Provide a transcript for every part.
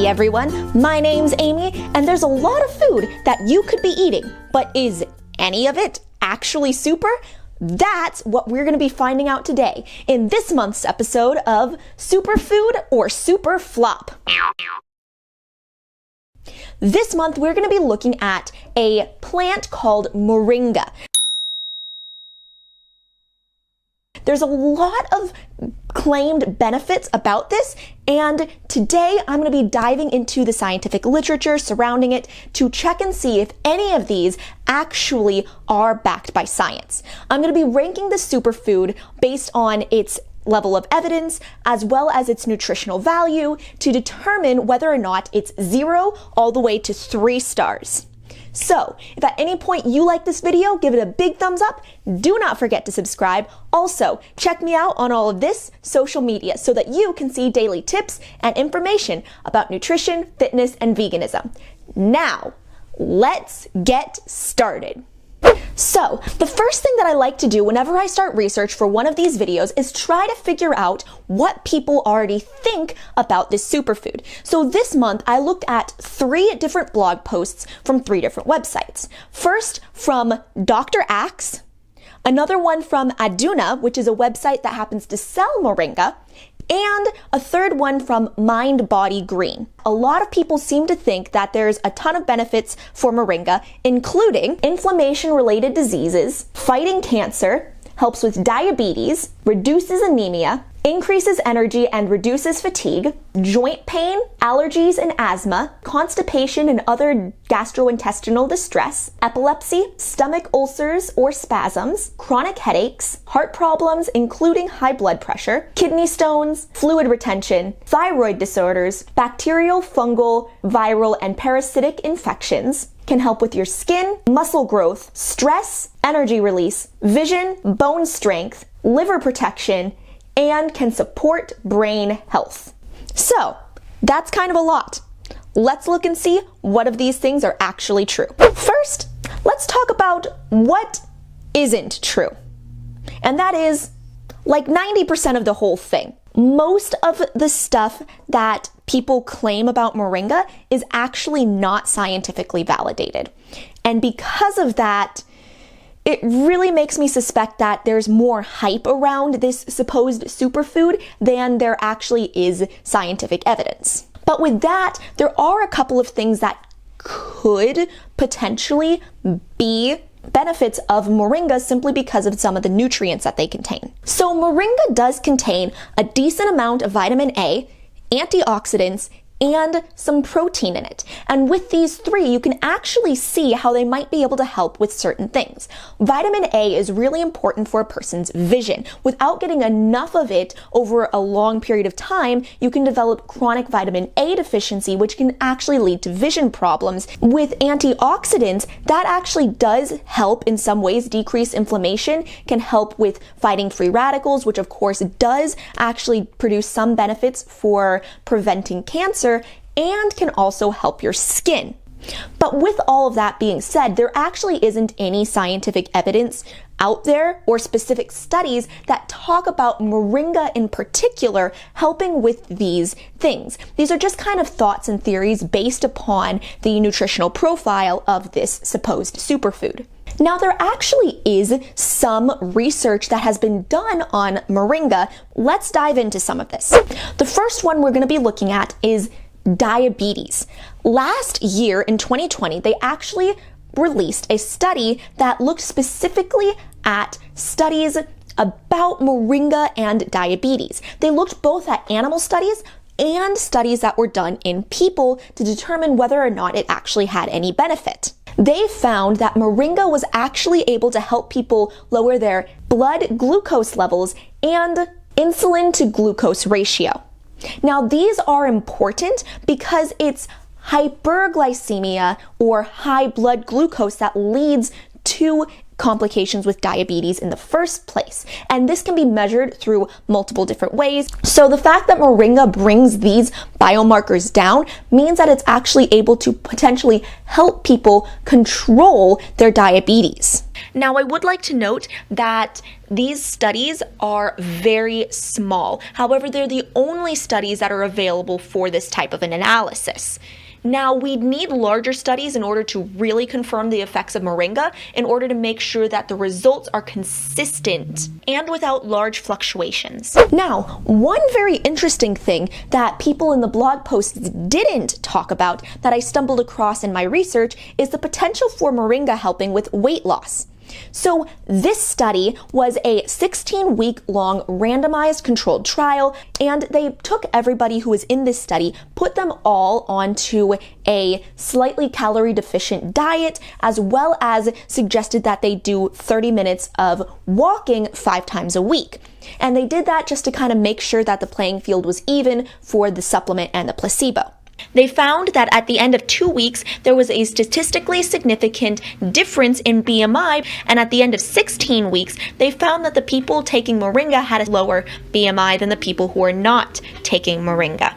Hey everyone, my name's Amy, and there's a lot of food that you could be eating, but is any of it actually super? That's what we're going to be finding out today in this month's episode of Superfood or Super Flop. This month we're going to be looking at a plant called Moringa. There's a lot of claimed benefits about this, and today I'm going to be diving into the scientific literature surrounding it to check and see if any of these actually are backed by science. I'm going to be ranking the superfood based on its level of evidence as well as its nutritional value to determine whether or not it's 0 all the way to 3 stars. So, if at any point you like this video, give it a big thumbs up. Do not forget to subscribe. Also, check me out on all of this social media so that you can see daily tips and information about nutrition, fitness, and veganism. Now, let's get started. So, the first thing that I like to do whenever I start research for one of these videos is try to figure out what people already think about this superfood. So this month I looked at 3 different blog posts from 3 different websites. First from Dr. Axe, another one from Aduna, which is a website that happens to sell Moringa, and a third one from Mind Body Green. A lot of people seem to think that there's a ton of benefits for Moringa, including inflammation-related diseases, fighting cancer, helps with diabetes, reduces anemia, increases energy and reduces fatigue, joint pain, allergies and asthma, constipation and other gastrointestinal distress, epilepsy, stomach ulcers or spasms, chronic headaches, heart problems including high blood pressure, kidney stones, fluid retention, thyroid disorders, bacterial, fungal, viral, and parasitic infections, can help with your skin, muscle growth, stress, energy release, vision, bone strength, liver protection, and can support brain health. So, that's kind of a lot. Let's look and see what of these things are actually true. First, let's talk about what isn't true. And that is like 90% of the whole thing. Most of the stuff that people claim about Moringa is actually not scientifically validated. And because of that, it really makes me suspect that there's more hype around this supposed superfood than there actually is scientific evidence. But with that, there are a couple of things that could potentially be benefits of Moringa simply because of some of the nutrients that they contain. So Moringa does contain a decent amount of vitamin A, antioxidants, and some protein in it. And with these 3, you can actually see how they might be able to help with certain things. Vitamin A is really important for a person's vision. Without getting enough of it over a long period of time, you can develop chronic vitamin A deficiency, which can actually lead to vision problems. With antioxidants, that actually does help in some ways decrease inflammation, can help with fighting free radicals, which of course does actually produce some benefits for preventing cancer, and can also help your skin. But with all of that being said, there actually isn't any scientific evidence out there or specific studies that talk about Moringa in particular helping with these things. These are just kind of thoughts and theories based upon the nutritional profile of this supposed superfood. Now, there actually is some research that has been done on Moringa. Let's dive into some of this. The first one we're going to be looking at is diabetes. Last year in 2020, they actually released a study that looked specifically at studies about Moringa and diabetes. They looked both at animal studies and studies that were done in people to determine whether or not it actually had any benefit. They found that Moringa was actually able to help people lower their blood glucose levels and insulin to glucose ratio. Now, these are important because it's hyperglycemia or high blood glucose that leads to complications with diabetes in the first place. And this can be measured through multiple different ways. So the fact that Moringa brings these biomarkers down means that it's actually able to potentially help people control their diabetes. Now, I would like to note that these studies are very small. However, they're the only studies that are available for this type of an analysis. Now, we need larger studies in order to really confirm the effects of Moringa in order to make sure that the results are consistent and without large fluctuations. Now, one very interesting thing that people in the blog posts didn't talk about that I stumbled across in my research is the potential for Moringa helping with weight loss. So this study was a 16-week-long randomized controlled trial, and they took everybody who was in this study, put them all onto a slightly calorie-deficient diet, as well as suggested that they do 30 minutes of walking 5 times a week. And they did that just to kind of make sure that the playing field was even for the supplement and the placebo. They found that at the end of 2 weeks, there was a statistically significant difference in BMI, and at the end of 16 weeks, they found that the people taking Moringa had a lower BMI than the people who were not taking Moringa.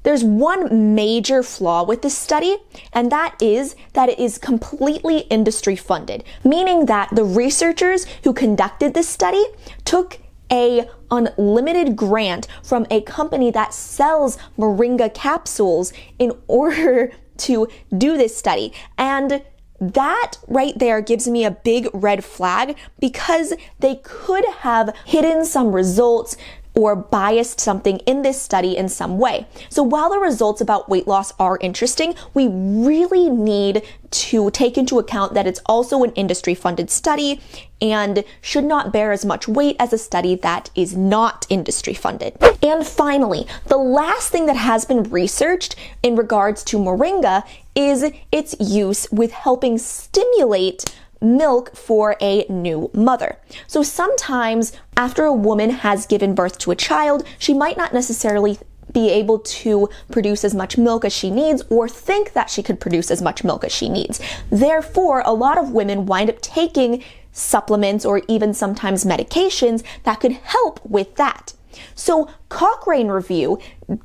There's one major flaw with this study, and that is that it is completely industry funded, meaning that the researchers who conducted this study took a unlimited grant from a company that sells Moringa capsules in order to do this study. And that right there gives me a big red flag, because they could have hidden some results or biased something in this study in some way. So while the results about weight loss are interesting, we really need to take into account that it's also an industry-funded study and should not bear as much weight as a study that is not industry-funded. And finally, the last thing that has been researched in regards to Moringa is its use with helping stimulate milk for a new mother. So sometimes after a woman has given birth to a child, she might not necessarily be able to produce as much milk as she needs, or think that she could produce as much milk as she needs. Therefore, a lot of women wind up taking supplements or even sometimes medications that could help with that. So Cochrane Review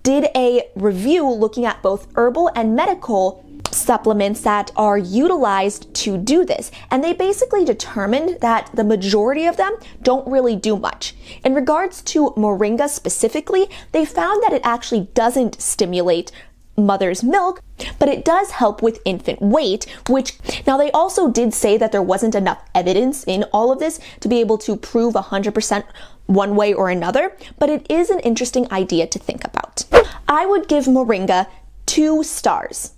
did a review looking at both herbal and medical supplements that are utilized to do this, and they basically determined that the majority of them don't really do much. In regards to Moringa specifically, they found that it actually doesn't stimulate mother's milk, but it does help with infant weight, which now they also did say that there wasn't enough evidence in all of this to be able to prove 100% one way or another, but it is an interesting idea to think about. I would give Moringa 2 stars.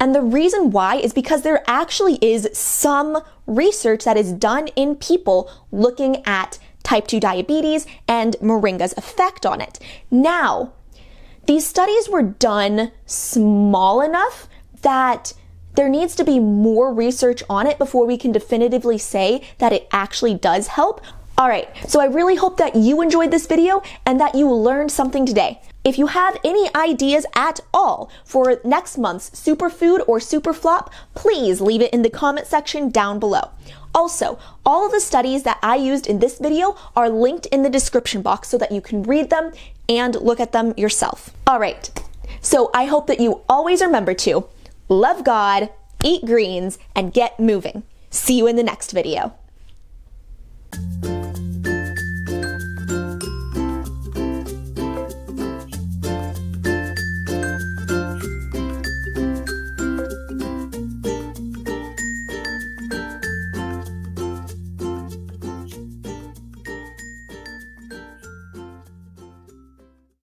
And the reason why is because there actually is some research that is done in people looking at type 2 diabetes and Moringa's effect on it. Now, these studies were done small enough that there needs to be more research on it before we can definitively say that it actually does help. All right, so I really hope that you enjoyed this video and that you learned something today. If you have any ideas at all for next month's superfood or super flop, please leave it in the comment section down below. Also, all of the studies that I used in this video are linked in the description box so that you can read them and look at them yourself. All right, so I hope that you always remember to love God, eat greens, and get moving. See you in the next video.